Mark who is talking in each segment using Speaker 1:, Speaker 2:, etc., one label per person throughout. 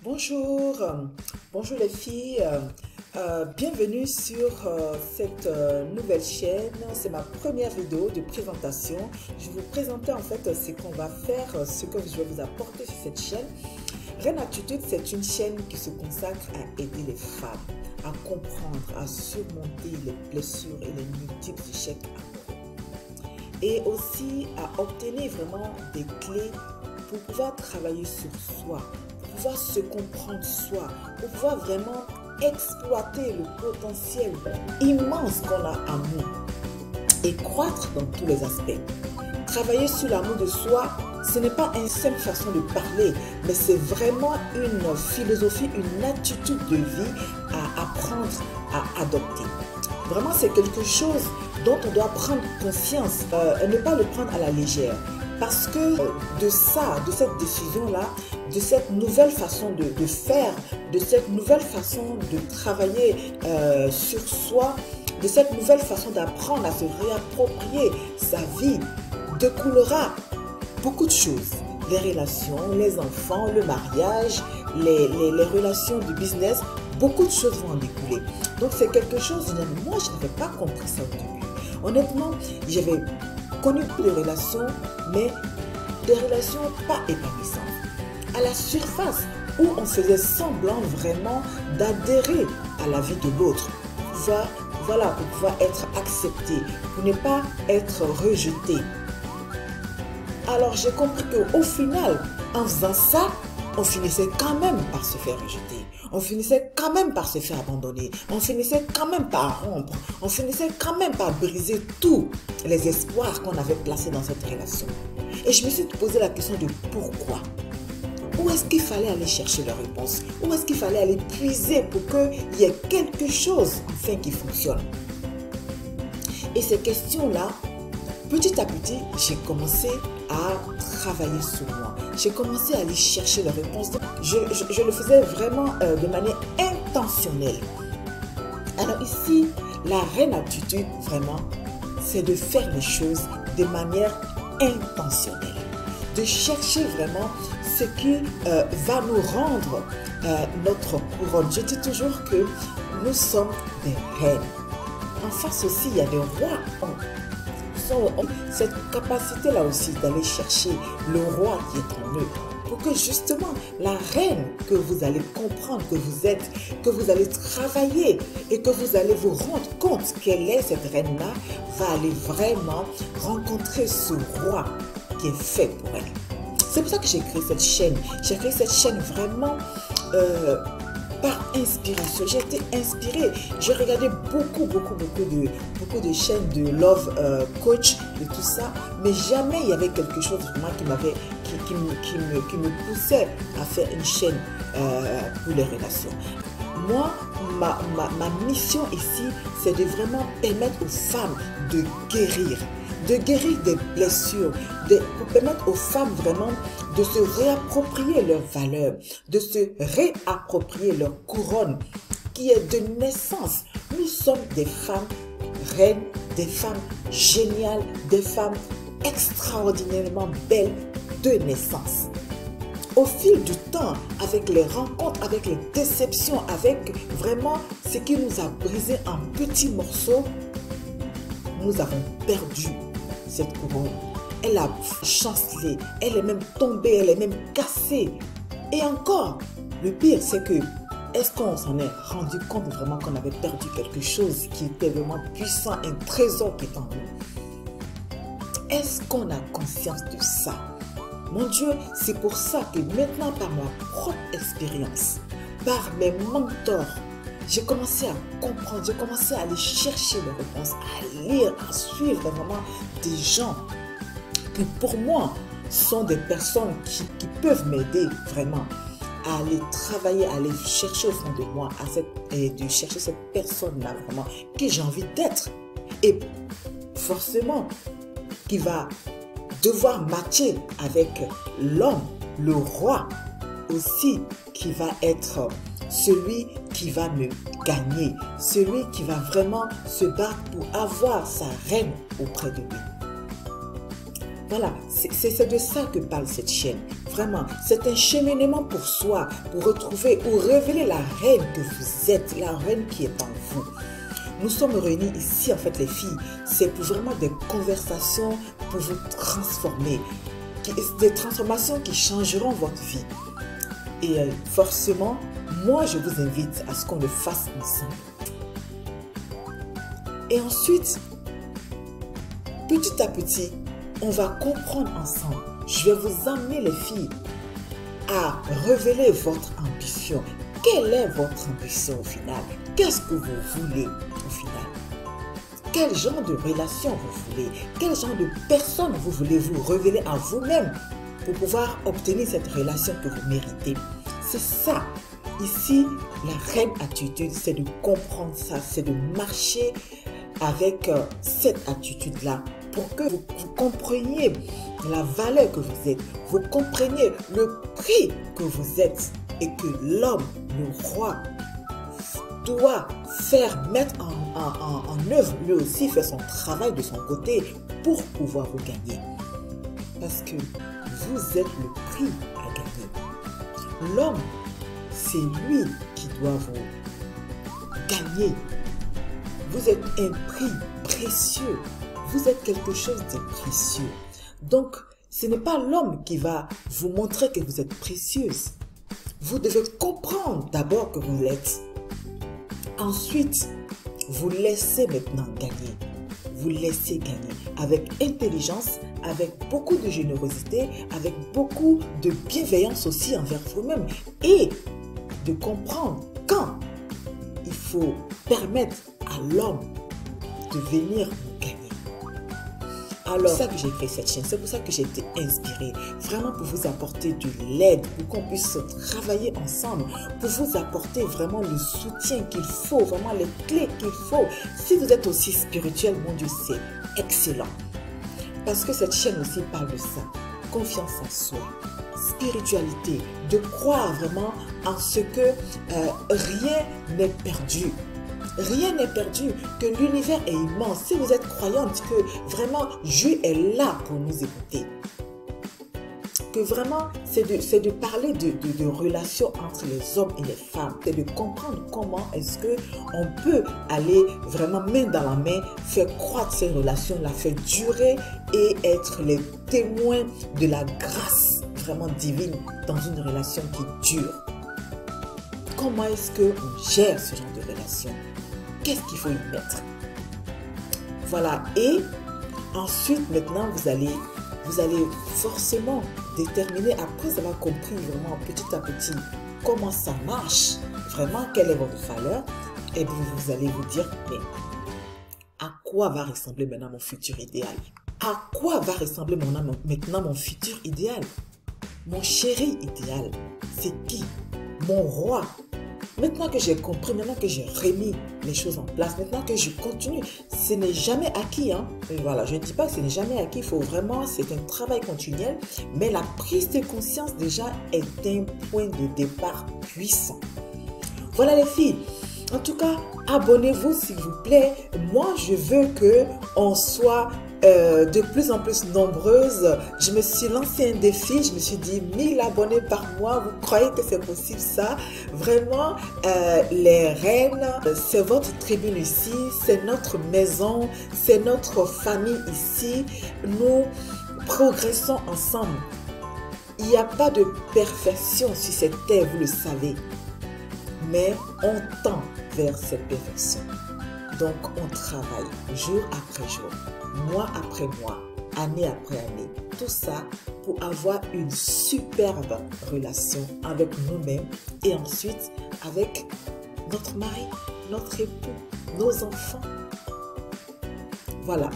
Speaker 1: Bonjour, bonjour les filles, bienvenue sur cette nouvelle chaîne. C'est ma première vidéo de présentation. Je vais vous présenter en fait ce qu'on va faire, ce que je vais vous apporter sur cette chaîne. Reine Attitude, c'est une chaîne qui se consacre à aider les femmes à comprendre, à surmonter les blessures et les multiples échecs amoureux. Et aussi à obtenir vraiment des clés pour pouvoir travailler sur soi, pour pouvoir se comprendre soi, pour pouvoir vraiment exploiter le potentiel immense qu'on a en nous et croître dans tous les aspects. Travailler sur l'amour de soi, ce n'est pas une simple façon de parler, mais c'est vraiment une philosophie, une attitude de vie à apprendre à adopter. Vraiment, c'est quelque chose dont on doit prendre conscience et ne pas le prendre à la légère. Parce que de ça, de cette décision-là, de cette nouvelle façon de faire, de cette nouvelle façon de travailler sur soi, de cette nouvelle façon d'apprendre à se réapproprier sa vie, découlera beaucoup de choses. Les relations, les enfants, le mariage, les relations du business, beaucoup de choses vont en découler. Donc c'est quelque chose, moi je n'avais pas compris ça au début. Honnêtement, j'avais connu des relations, mais des relations pas épanouissantes. À la surface, où on faisait semblant vraiment d'adhérer à la vie de l'autre. Voilà, pour pouvoir être accepté, pour ne pas être rejeté. Alors j'ai compris qu'au final, en faisant ça, on finissait quand même par se faire rejeter. On finissait quand même par se faire abandonner. On finissait quand même par rompre. On finissait quand même par briser tous les espoirs qu'on avait placés dans cette relation. Et je me suis posé la question de pourquoi. Où est-ce qu'il fallait aller chercher la réponse? Où est-ce qu'il fallait aller puiser pour qu'il y ait quelque chose enfin qui fonctionne? Et ces questions-là, petit à petit, j'ai commencé à travailler sur moi. J'ai commencé à aller chercher la réponse. Je le faisais vraiment de manière intentionnelle. Alors ici, la reine attitude, vraiment, c'est de faire les choses de manière intentionnelle. De chercher vraiment ce qui va nous rendre notre couronne. Je dis toujours que nous sommes des reines. En face aussi, il y a des rois. Cette capacité-là aussi d'aller chercher le roi qui est en eux. Pour que justement la reine que vous allez comprendre que vous êtes, que vous allez travailler et que vous allez vous rendre compte qu'elle est cette reine-là, va aller vraiment rencontrer ce roi qui est fait pour elle. C'est pour ça que j'ai créé cette chaîne. J'ai créé cette chaîne vraiment par inspiration. J'ai été inspirée. J'ai regardé beaucoup de chaînes de love coach et tout ça, mais jamais il y avait quelque chose vraiment qui me poussait à faire une chaîne pour les relations. Moi, ma mission ici, c'est de vraiment permettre aux femmes de guérir des blessures, pour permettre aux femmes vraiment de se réapproprier leurs valeurs, de se réapproprier leur couronne qui est de naissance. Nous sommes des femmes reines, des femmes géniales, des femmes extraordinairement belles de naissance. Au fil du temps, avec les rencontres, avec les déceptions, avec vraiment ce qui nous a brisé en petits morceaux, nous avons perdu cette couronne. Elle a chancelé, elle est même tombée, elle est même cassée. Et encore, le pire, c'est que, est-ce qu'on s'en est rendu compte vraiment qu'on avait perdu quelque chose qui était vraiment puissant, un trésor qui est en nous? Est-ce qu'on a conscience de ça? Mon Dieu, c'est pour ça que maintenant, par ma propre expérience, par mes mentors, j'ai commencé à comprendre, j'ai commencé à aller chercher les réponses, à lire, à suivre vraiment des gens qui pour moi sont des personnes qui peuvent m'aider vraiment à aller travailler, à aller chercher au fond de moi, et de chercher cette personne-là vraiment que j'ai envie d'être. Et forcément, qui va devoir matcher avec l'homme, le roi aussi, qui va être celui qui va me gagner, celui qui va vraiment se battre pour avoir sa reine auprès de lui. Voilà, c'est de ça que parle cette chaîne. Vraiment, c'est un cheminement pour soi, pour retrouver ou révéler la reine que vous êtes, la reine qui est en vous. Nous sommes réunis ici, en fait, les filles. C'est pour vraiment des conversations pour vous transformer. Des transformations qui changeront votre vie. Et forcément, moi, je vous invite à ce qu'on le fasse ensemble. Et ensuite, petit à petit, on va comprendre ensemble. Je vais vous amener, les filles, à révéler votre ambition. Quelle est votre ambition au final? Qu'est-ce que vous voulez au final? Quel genre de relation vous voulez? Quel genre de personne vous voulez vous révéler à vous-même pour pouvoir obtenir cette relation que vous méritez? C'est ça. Ici, la reine attitude, c'est de comprendre ça, c'est de marcher avec cette attitude-là pour que vous compreniez la valeur que vous êtes, vous compreniez le prix que vous êtes et que l'homme, le roi, doit mettre en œuvre lui aussi, faire son travail de son côté pour pouvoir vous gagner. Parce que vous êtes le prix à gagner. L'homme, c'est lui qui doit vous gagner. Vous êtes un prix précieux. Vous êtes quelque chose de précieux. Donc, ce n'est pas l'homme qui va vous montrer que vous êtes précieuse. Vous devez comprendre d'abord que vous l'êtes. Ensuite, vous laissez maintenant gagner. Vous laissez gagner avec intelligence, avec beaucoup de générosité, avec beaucoup de bienveillance aussi envers vous-même et de comprendre quand il faut permettre à l'homme de venir vous gagner. Alors, c'est pour ça que j'ai créé cette chaîne, c'est pour ça que j'ai été inspirée, vraiment pour vous apporter de l'aide, pour qu'on puisse travailler ensemble, pour vous apporter vraiment le soutien qu'il faut, vraiment les clés qu'il faut. Si vous êtes aussi spirituel, mon Dieu, c'est excellent. Parce que cette chaîne aussi parle de ça, confiance en soi, spiritualité, de croire vraiment en ce que rien n'est perdu. Rien n'est perdu, que l'univers est immense. Si vous êtes croyante que vraiment Dieu est là pour nous écouter, que vraiment c'est de parler de relations entre les hommes et les femmes, c'est de comprendre comment est-ce que on peut aller vraiment main dans la main, faire croître ces relations, la faire durer et être les témoins de la grâce vraiment divine dans une relation qui dure. Comment est-ce qu'on gère ce genre de relation? Qu'est-ce qu'il faut y mettre? Voilà. Et ensuite, maintenant, vous allez forcément déterminer, après avoir compris vraiment petit à petit comment ça marche, vraiment quelle est votre valeur, et vous allez vous dire, mais à quoi va ressembler maintenant mon futur idéal? À quoi va ressembler maintenant mon futur idéal? Mon chéri idéal, c'est qui? Mon roi? Maintenant que j'ai compris, maintenant que j'ai remis les choses en place, maintenant que je continue, ce n'est jamais acquis. Hein? Et voilà, je ne dis pas que ce n'est jamais acquis, il faut vraiment, c'est un travail continuel, mais la prise de conscience déjà est un point de départ puissant. Voilà les filles, en tout cas, abonnez-vous s'il vous plaît. Moi, je veux qu'on soit de plus en plus nombreuses. Je me suis lancé un défi, je me suis dit 1000 abonnés par mois. Vous croyez que c'est possible ça? Vraiment, les reines, c'est votre tribune ici, c'est notre maison, c'est notre famille ici. Nous progressons ensemble. Il n'y a pas de perfection sur cette terre, vous le savez. Mais on tend vers cette perfection. Donc, on travaille jour après jour, mois après mois, année après année. Tout ça pour avoir une superbe relation avec nous-mêmes et ensuite avec notre mari, notre époux, nos enfants. Voilà.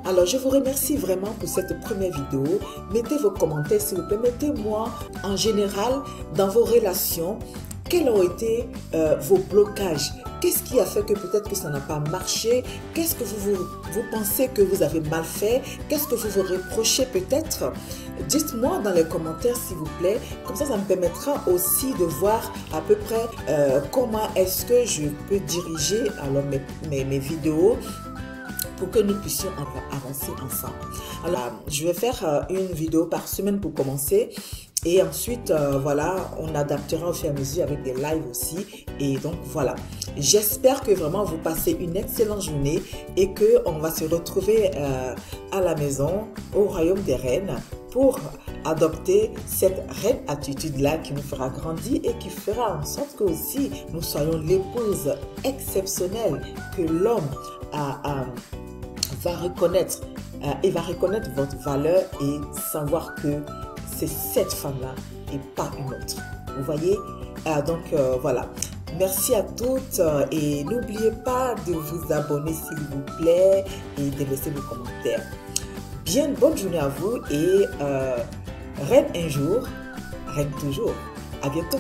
Speaker 1: Alors, je vous remercie vraiment pour cette première vidéo. Mettez vos commentaires, s'il vous plaît. Mettez-moi en général dans vos relations. Quels ont été vos blocages? Qu'est-ce qui a fait que peut-être que ça n'a pas marché? Qu'est-ce que vous pensez que vous avez mal fait? Qu'est-ce que vous vous reprochez peut-être? Dites-moi dans les commentaires s'il vous plaît. Comme ça me permettra aussi de voir à peu près comment est-ce que je peux diriger alors mes vidéos pour que nous puissions avancer ensemble. Alors, je vais faire une vidéo par semaine pour commencer. Et ensuite, voilà, on adaptera au fur et à mesure avec des lives aussi. Et donc, voilà. J'espère que vraiment vous passez une excellente journée et qu'on va se retrouver à la maison, au Royaume des Reines, pour adopter cette reine attitude-là qui nous fera grandir et qui fera en sorte que aussi nous soyons l'épouse exceptionnelle que l'homme va reconnaître et va reconnaître votre valeur et savoir que c'est cette femme-là et pas une autre. Vous voyez? Donc voilà. Merci à toutes et n'oubliez pas de vous abonner s'il vous plaît et de laisser vos commentaires. Bien, bonne journée à vous et reine un jour, reine toujours. À bientôt.